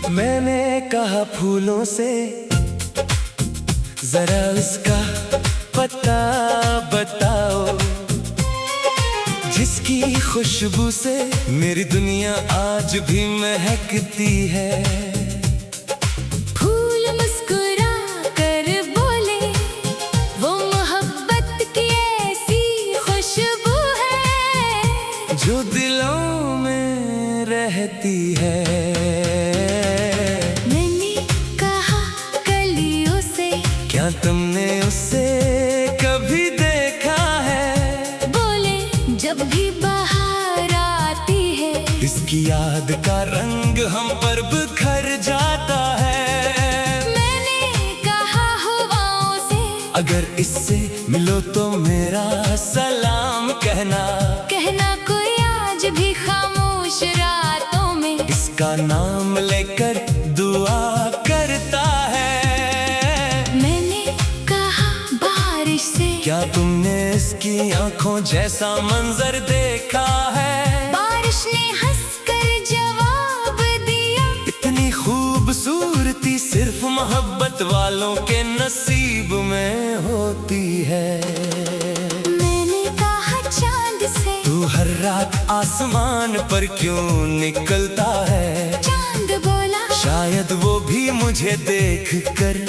मैंने कहा फूलों से जरा उसका पता बताओ, जिसकी खुशबू से मेरी दुनिया आज भी महकती है। फूल मुस्कुरा कर बोले, वो मोहब्बत की ऐसी खुशबू है जो दिलों में रहती है। मैंने कहा कलियों से, क्या तुमने उसे कभी देखा है? बोले जब भी बाहर आती है, इसकी याद का रंग हम पर बिखर जाता है। मैंने कहा हवाओं से, अगर इससे मिलो तो मेरा सलाम कहना। कहना कोई आज भी खामोश रातों में इसका नाम लेकर दुआ करता है। मैंने कहा बारिश से, क्या तुमने इसकी आंखों जैसा मंजर देखा है? बारिश ने हंसकर जवाब दिया, इतनी खूबसूरती सिर्फ मोहब्बत वालों के नसीब में होती है। मैंने कहा चांद से, तू हर रात आसमान पर क्यों निकलता है? चांद बोला शायद वो भी मुझे देखकर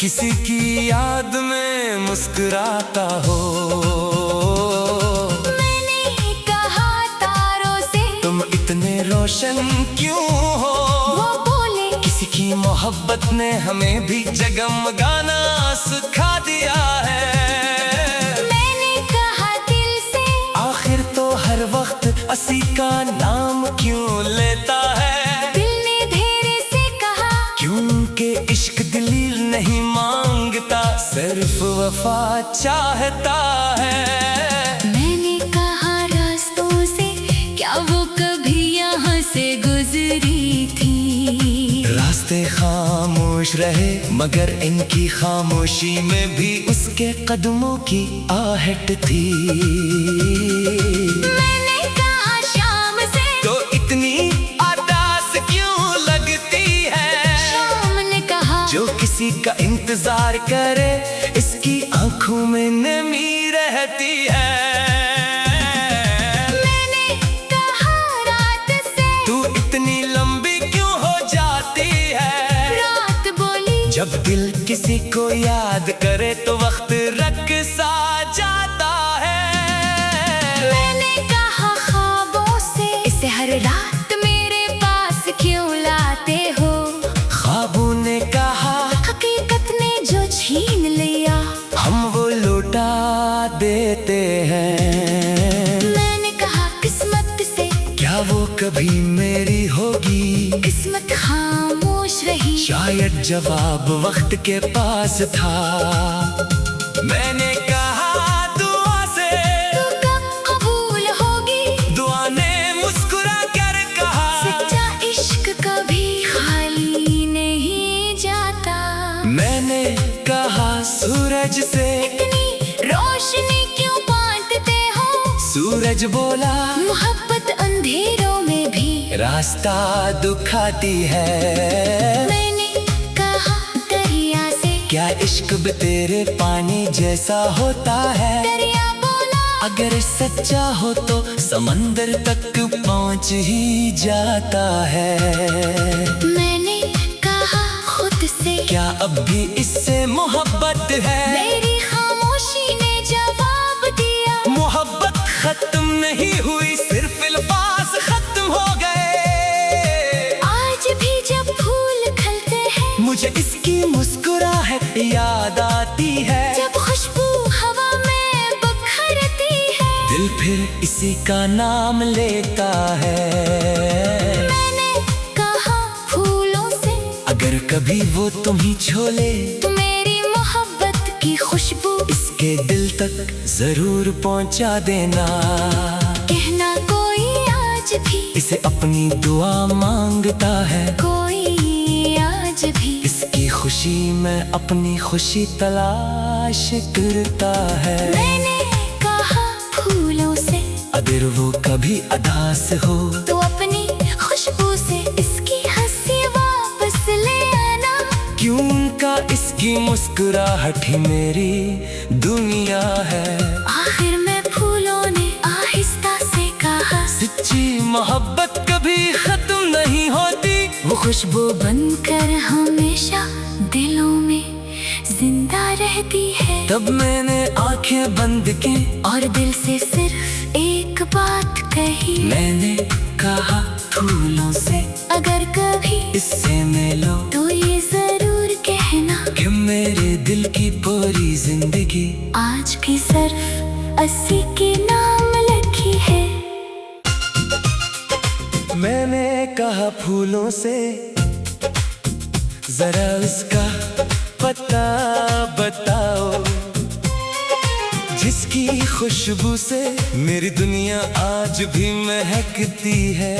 किसी की याद में मुस्कुराता हो। मैंने कहा तारों से, तुम इतने रोशन क्यों हो? वो बोले किसी की मोहब्बत ने हमें भी जगमगाना सिखा दिया है। मैंने कहा दिल से, आखिर तो हर वक्त असी का नाम क्यों लेता है? दिल ने धीरे से कहा, क्योंकि इश्क दलील नहीं मांगता, सिर्फ वफा चाहता है। मैंने कहा रास्तों से, क्या वो कभी यहाँ से गुजरी थी? रास्ते खामोश रहे मगर इनकी खामोशी में भी उसके कदमों की आहट थी। मैंने कहा शाम से, तो इतनी आदास क्यों लगती है? शाम ने कहा जो किसी का इंतजार करे इसकी आंखों में नमी रहती है। मैंने कहा रात से, तू इतनी लंबी क्यों हो जाती है? रात बोली जब दिल किसी को याद करे तो वक्त रख सा जाता है। मैंने कहा ख्वाबों से, इसे हर रात मेरे पास क्यों लाते हो? ख्वाबों ने कहा हकीकत ने जो छीन लिया, हम वो लौटा देते हैं। मैंने कहा किस्मत से, क्या वो कभी मेरी होगी? किस्मत खामोश रही, शायद जवाब वक्त के पास था। मैंने कहा दुआ से, तू कब कबूल होगी? दुआ ने मुस्कुरा कर कहा, सच्चा इश्क कभी खाली नहीं जाता। मैंने कहा सूरज से, इतनी रोशनी क्यों बांटते हो? सूरज बोला मोहब्बत अंधेरों में भी रास्ता दिखाती है। मैंने कहा दरिया से, क्या इश्क भी तेरे पानी जैसा होता है? दरिया बोला अगर सच्चा हो तो समंदर तक पहुंच ही जाता है। मैंने कहा खुद से, क्या अब भी इससे मोहब्बत है? मेरी खामोशी ने जवाब दिया, मोहब्बत खत्म नहीं हुई, सिर्फ अल्फाज खत्म हो गए। आज भी जब फूल खिलते हैं, मुझे इसकी मुस्कुराहट याद आती है। जब खुशबू हवा में बिखरती है, दिल फिर इसी का नाम लेता है। मैंने कहा फूलों से, अगर कभी वो तुम्ही छोले तो मेरी मोहब्बत की खुशबू इसके दिल तक जरूर पहुंचा देना। कहना कोई आज भी इसे अपनी दुआ मांगता है। कोई आज भी इसकी खुशी में अपनी खुशी तलाश करता है। मैंने कहा फूलों से, अगर वो कभी अदास हो तो अपनी खुशबू से इसकी हंसी वापस इसकी मुस्कुराहट ही मेरी दुनिया है। आखिर में फूलों ने आहिस्ता से कहा, सच्ची मोहब्बत कभी खत्म नहीं होती। वो खुशबू बनकर हमेशा दिलों में जिंदा रहती है। तब मैंने आंखें बंद की और दिल से सिर्फ एक बात कही, मैंने कहा फूलों से अगर कभी इससे मिलो तो ये जरूर कहना कि मेरे दिल की पूरी जिंदगी आज भी सिर्फ अस्सी के नाम लिखी है। मैंने कहा फूलों से जरा उसका पता बताओ, जिसकी खुशबू से मेरी दुनिया आज भी महकती है।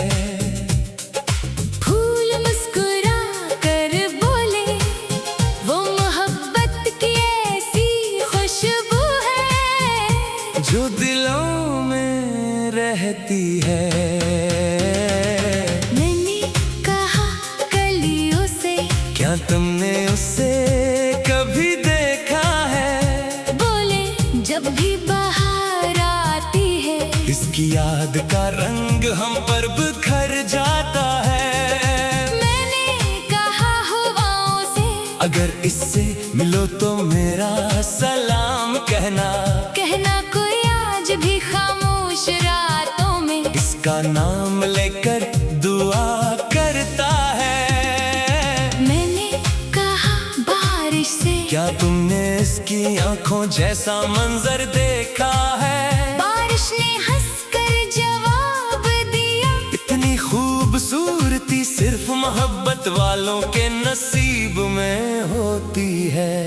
फूल मुस्कुरा कर बोले, वो मोहब्बत की ऐसी खुशबू है जो दिलों में रहती है। मैंने कहा कलियों से, क्या तुमने उससे कभी देखा है? बोले जब भी बाहर आती है, इसकी याद का रंग हम पर बिखर जाता है। मैंने कहा हवाओं से, अगर इससे मिलो तो मेरा सलाम कहना, कहना कोई आज भी खामोश रातों में इसका नाम लेकर दुआ करता है। मैंने कहा बारिश से, क्या तुमने इसकी आंखों जैसा मंजर देखा है? बारिश ने हंसकर जवाब दिया, इतनी खूबसूरती सिर्फ मोहब्बत वालों के नसीब में होती है।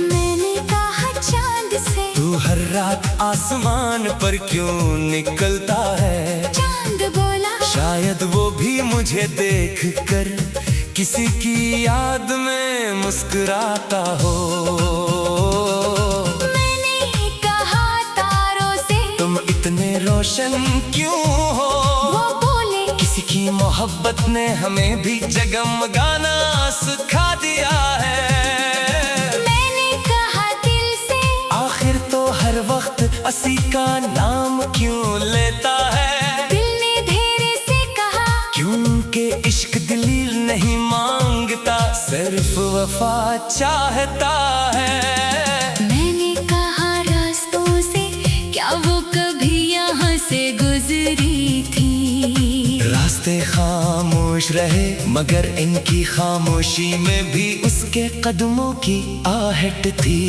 मैंने कहा चांद से, तू हर रात आसमान पर क्यों निकलता है? चांद बोला शायद वो भी मुझे देखकर किसी की याद में मुस्कुराता हो। मैंने कहा तारों से, तुम इतने रोशन क्यों हो? वो बोले किसी की मोहब्बत ने हमें भी जगमगाना सिखा दिया है। मैंने कहा दिल से, आखिर तो हर वक्त अस्सी का नाम क्यों लेता है? दिल ने धीरे से कहा, क्योंकि इश्क दलील नहीं मांगता, सिर्फ वफा चाहता है। मैंने कहा रास्तों से, क्या वो कभी यहाँ से गुजरी थी? रास्ते खामोश रहे मगर इनकी खामोशी में भी उसके कदमों की आहट थी।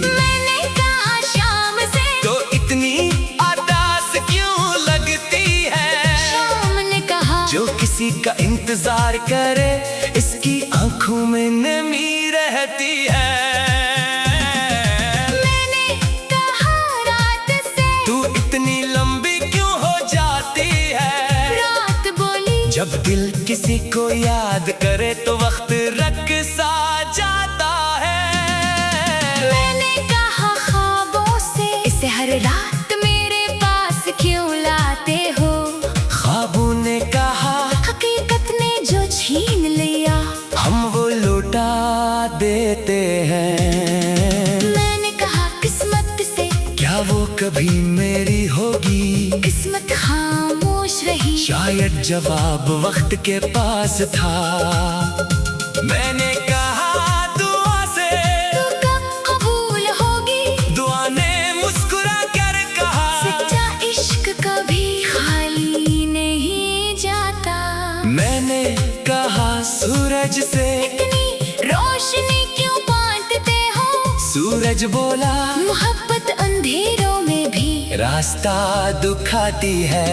मैंने कहा शाम से, तो इतनी आदास क्यों लगती है? शाम ने कहा जो किसी का इंतजार करे इसकी आंखों में नमी रहती है। मैंने कहा रात से, तू इतनी लंबी क्यों हो जाती है? रात बोली जब दिल किसी को याद करे तो वक्त रख सा जाता है। मैंने कहा ख्वाबों से, इसे हर रात मेरे पास क्यों लाते हो? ख्वाबों ने कहा हकीकत ने जो छीन लिया, हम वो लौटा देते हैं। मैंने कहा किस्मत से, क्या वो कभी मेरी होगी? किस्मत खामोश रही, शायद जवाब वक्त के पास था। मैंने कहा दुआ से, तो कब कबूल होगी? दुआ ने मुस्कुरा कर कहा, सच्चा इश्क कभी खाली नहीं जाता। मैंने कहा सूरज से, इतनी रोशनी क्यों बांटते हो? सूरज बोला मोहब्बत अंधेरों में भी रास्ता दिखाती है।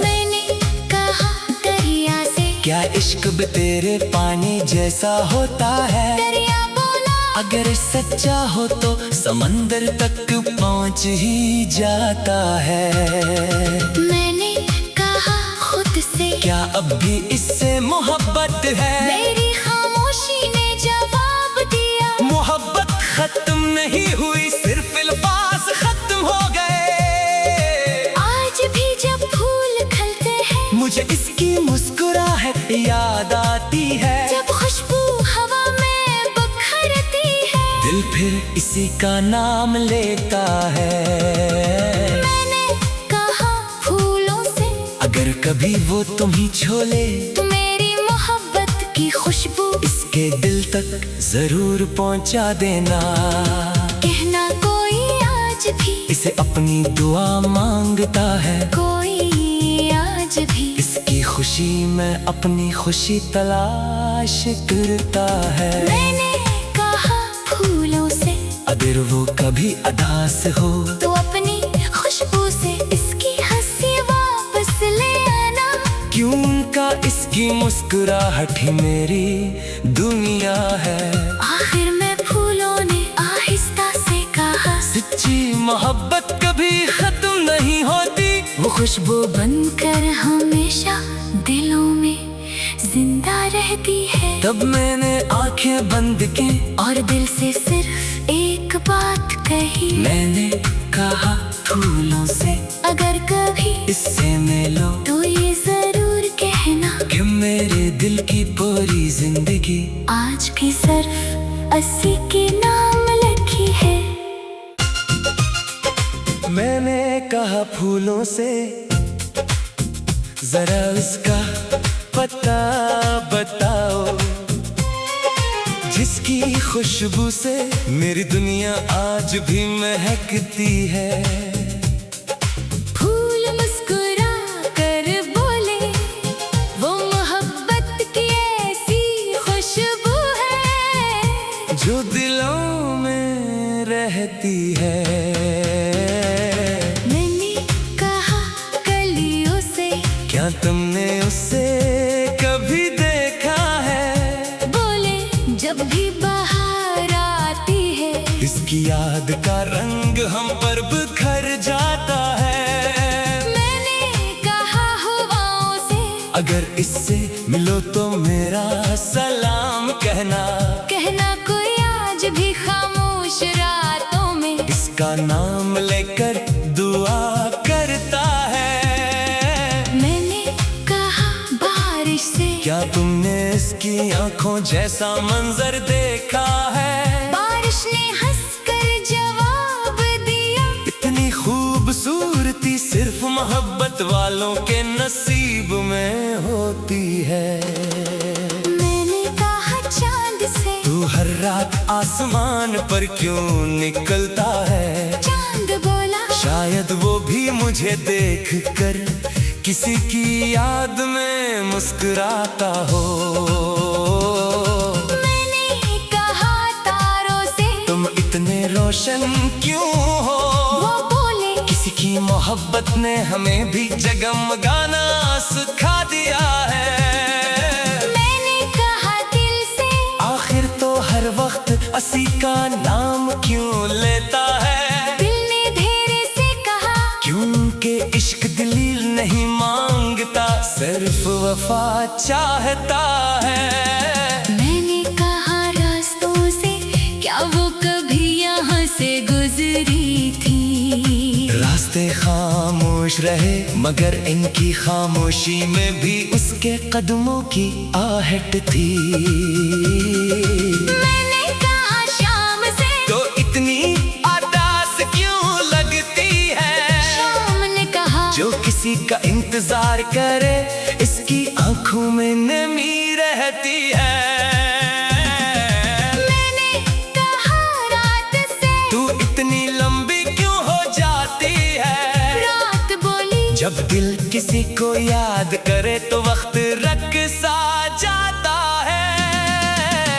मैंने कहा दरिया से, क्या इश्क भी तेरे पानी जैसा होता है? दरिया बोला अगर सच्चा हो तो समंदर तक पहुंच ही जाता है। मैंने कहा खुद से, क्या अब भी इससे मोहब्बत है? मेरी खामोशी ने जवाब दिया, मोहब्बत खत्म नहीं हुई, सिर्फ अल्फाज खत्म हो गए। आज भी जब फूल खिलते हैं, मुझे इसकी मुस्कुराहट याद आती है। जब खुशबू हवा किसी का नाम लेता है। मैंने कहा फूलों से, अगर कभी वो तुम्ही छोले तो मेरी मोहब्बत की खुशबू इसके दिल तक जरूर पहुंचा देना। कहना कोई आज भी इसे अपनी दुआ मांगता है, कोई आज भी इसकी खुशी में अपनी खुशी तलाश करता है। मैंने कहा फूलों से, अगर वो कभी उदास हो तो अपनी खुशबू से इसकी हंसी वापस ले आना। क्यों उनका इसकी मुस्कुराहट ही मेरी दुनिया है। आखिर में फूलों ने आहिस्ता से कहा, सच्ची मोहब्बत कभी खत्म नहीं होती, वो खुशबू बनकर हमेशा दिलों में जिंदा रहती है। तब मैंने आंखें बंद की और दिल से सिर्फ एक बात कही, मैंने कहा फूलों से, अगर कभी इससे मिलो तो ये जरूर कहना कि मेरे दिल की पूरी जिंदगी आज की सिर्फ 80 के नाम लिखी है। मैंने कहा फूलों से, जरा उसका पता बताओ, जिसकी खुशबू से मेरी दुनिया आज भी महकती है। फूल मुस्कुरा कर बोले, वो मोहब्बत की ऐसी खुशबू है जो दिलों में रहती है। मैंने कहा कलियों से, क्या तुमने उससे कभी देखा है। बोले जब भी बाहर आती है, इसकी याद का रंग हम पर बिखर जाता है। मैंने कहा हवाओं से, अगर इससे मिलो तो मेरा सलाम कहना। कहना कोई आज भी खामोश रातों में इसका नाम लेकर दुआ करता है। मैंने कहा बारिश से, क्या तुमने इसकी आंखों जैसा मंजर देखा है। बारिश ने हंसकर जवाब दिया, इतनी खूबसूरती सिर्फ मोहब्बत वालों के नसीब में होती है। मैंने कहा चांद से, तू हर रात आसमान पर क्यों निकलता है। चांद बोला शायद वो भी मुझे देखकर किसी की याद में मुस्कुराता हो। मैंने कहा तारों से, तुम इतने रोशन क्यों हो। वो बोले किसी की मोहब्बत ने हमें भी जगमगाना सिखा दिया है। मैंने कहा दिल से, आखिर तो हर वक्त 80 का नाम क्यों लेता है। दिल ने धीरे से कहा, क्योंकि इश्क दलील नहीं मांगता, सिर्फ वफा चाहता है। मैंने कहा रास्तों से, क्या वो कभी यहाँ से गुजरी थी। रास्ते खामोश रहे मगर इनकी खामोशी में भी उसके कदमों की आहट थी। मैंने कहा शाम से, तो इतनी उदास क्यों लगती है। शाम ने कहा जो किसी का इंतजार करे इसकी आंखों में नमी रहती है। मैंने कहा रात से, तू इतनी लंबी क्यों हो जाती है। रात बोली जब दिल किसी को याद करे तो वक्त रक सा जाता है।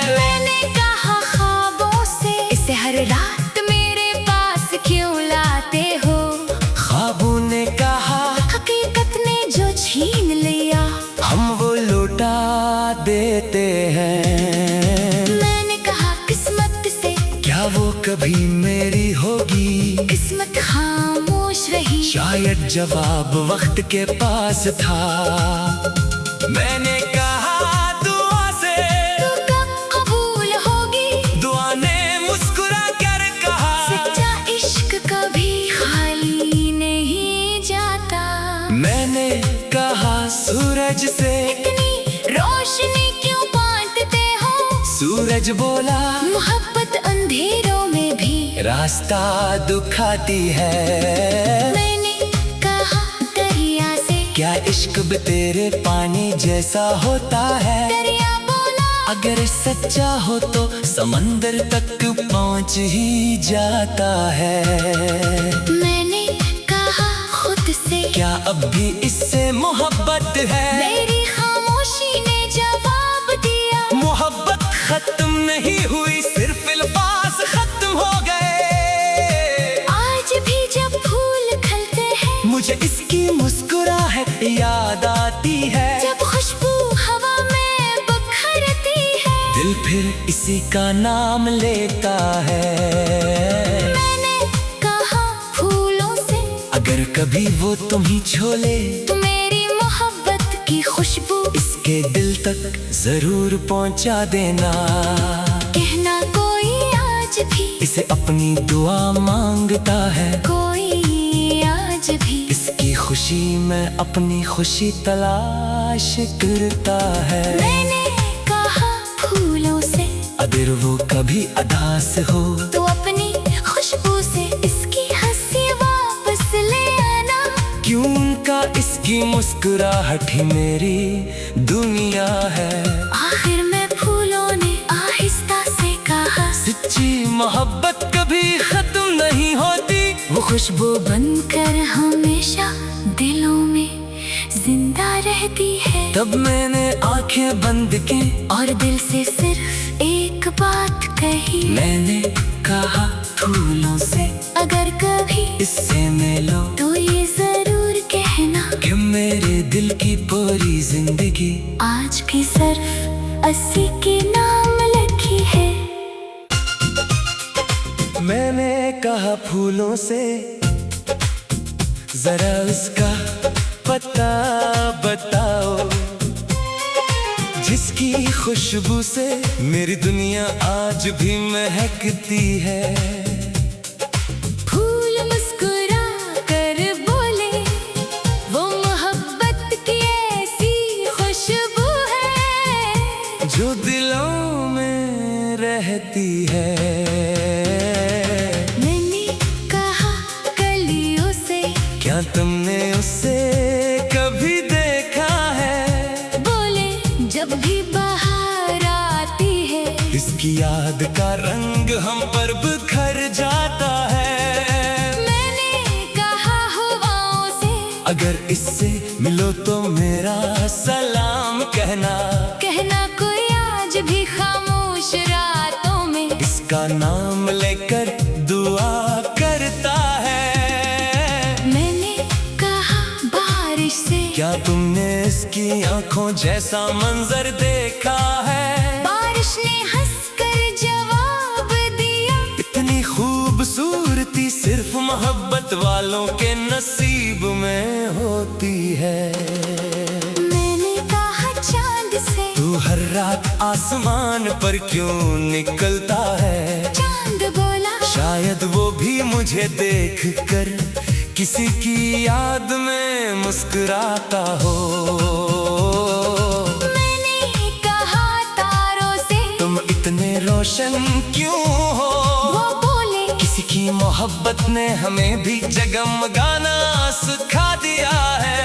मैंने कहा ख्वाबों से, इसे हर रात मेरे पास क्यों लाते हो। ख्वाबों ने कहा हकीकत ने जो छीन लिया, हम वो लौटा देते हैं। मैंने कहा किस्मत से, क्या वो कभी मेरी होगी। किस्मत खामोश रही, शायद जवाब वक्त के पास था। मैंने कहा दुआ से, तू कब कबूल होगी। दुआ ने मुस्कुरा कर कहा, सच्चा इश्क कभी खाली नहीं जाता। मैंने कहा सूरज से, इतनी रोशनी क्यों बांटते हो। सूरज बोला मोहब्बत अंधेरों में भी रास्ता दिखाती है। मैंने कहा दरिया से, क्या इश्क भी तेरे पानी जैसा होता है। दरिया बोला, अगर सच्चा हो तो समंदर तक पहुंच ही जाता है। मैंने कहा खुद से, क्या अब भी इससे मोहब्बत है। मेरी खामोशी ने जवाब दिया, मोहब्बत खत्म नहीं हुई, सिर्फ अल्फाज खत्म हो गए। आज भी जब फूल खिलते हैं, मुझे इसकी मुस्कुराहट याद आती है। जब खुशबू हवा में बिखरती है, दिल फिर इसी का नाम लेता है। मैंने कहा फूलों से, अगर कभी वो तुम ही छोले, तो मेरी मोहब्बत की खुशबू इसके दिल तक जरूर पहुंचा देना। कहना कोई आज भी, इसे अपनी दुआ मांगता है। कोई आज भी इसकी खुशी में अपनी खुशी तलाश करता है। मैंने कहा फूलों से, अगर वो कभी अदास हो, तो अपनी खुशबू से इसकी हंसी वापस ले आना। क्यों उनका इसकी मुस्कुराहट ही मेरी दुनिया है। आखिर में फूलों ने आहिस्ता से कहा, सच्ची मोहब्बत कभी खत्म नहीं होती। वो खुशबू बनकर हमेशा दिलों में जिंदा रहती है। तब मैंने आंखें बंद की और दिल से सिर्फ एक बात कही, मैंने कहा फूलों से, अगर कभी इससे मिलो तो ये जरूर कहना कि मेरे दिल की पूरी जिंदगी आज की सिर्फ अस्सी के नाम लिखी है। मैंने कहा फूलों से, जरा उसका पता बताओ, जिसकी खुशबू से मेरी दुनिया आज भी महकती है। फूल मुस्कुरा कर बोले, वो मोहब्बत की ऐसी खुशबू है जो दिलों में रहती है। मैंने कहा कलियों से, क्या तुमने उससे कभी देखा है। बोले जब भी बाहर आती है, इसकी याद का रंग हम पर बिखर जाता है। मैंने कहा हवाओं से, अगर इससे मिलो तो मेरा सलाम कहना। कहना कोई आज भी खामोश रातों में इसका नाम लेकर दुआ करता है। मैंने कहा बारिश से, क्या तुमने इसकी आंखों जैसा मंजर देखा है। बारिश ने हंसकर जवाब दिया, इतनी खूबसूरती सिर्फ मोहब्बत वालों के नसीब में होती है। मैंने कहा चांद से, तू हर रात आसमान पर क्यों निकलता है। चांद बोला, शायद वो भी मुझे देखकर किसी की याद में मुस्कुराता हो। मैंने कहा तारों से, तुम इतने रोशन क्यों हो। वो बोले किसी की मोहब्बत ने हमें भी जगमगाना सिखा दिया है।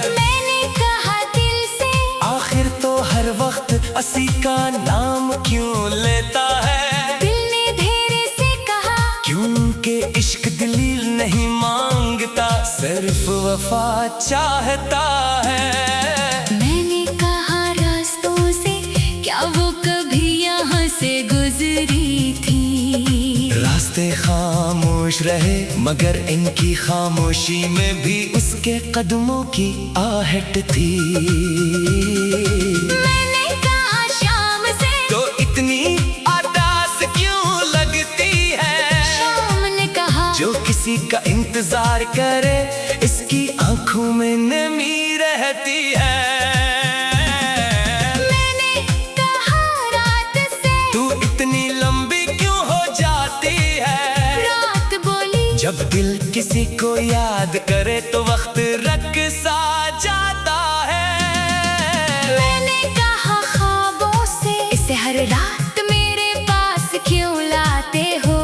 मैंने कहा दिल से, आखिर तो हर वक्त अस्सी का नाम क्यों लेता है। दिल ने धीरे से कहा, क्योंकि इश्क दलील नहीं मांगता, सिर्फ वफा चाहता है। मैंने कहा रास्तों से, क्या वो कभी यहाँ से गुजरी थी। रास्ते खामोश रहे मगर इनकी खामोशी में भी उसके कदमों की आहट थी। मैंने कहा शाम से, तो इतनी आदास क्यों लगती है। शाम ने कहा, जो किसी का इंतजार करे इसकी आंखों में नमी रहती है। मैंने कहा रात से, तू इतनी लंबी क्यों हो जाती है। रात बोली, जब दिल किसी को याद करे तो वक्त रख सा जाता है। मैंने कहा ख्वाबों से, इसे हर रात मेरे पास क्यों लाते हो।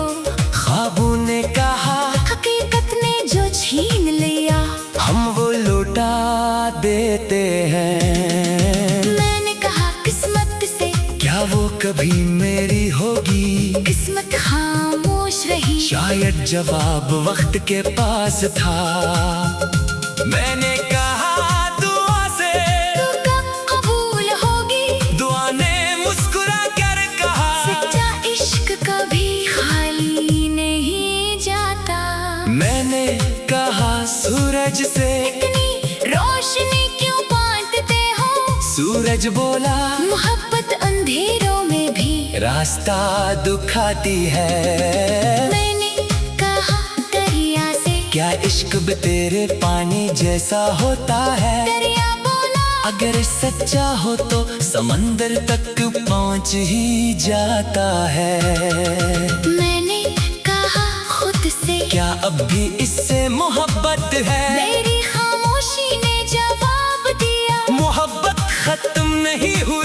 देते हैं। मैंने कहा किस्मत से, क्या वो कभी मेरी होगी? किस्मत खामोश रही। शायद जवाब वक्त के पास था। मैंने कहा दुआ से तो कब कबूल होगी? दुआ ने मुस्कुरा कर कहा, सच्चा इश्क कभी खाली नहीं जाता। मैंने कहा सूरज से इतनी रोशनी क्यों बांटते हो? सूरज बोला मोहब्बत अंधेरों में भी रास्ता दिखाती है। मैंने कहा दरिया से, क्या इश्क भी तेरे पानी जैसा होता है? दरिया बोला अगर सच्चा हो तो समंदर तक पहुंच ही जाता है। मैंने कहा खुद से, क्या अब भी इससे मोहब्बत है? मेरी खामोशी ने जवाब दिया, मोहब्बत खत्म नहीं हुई।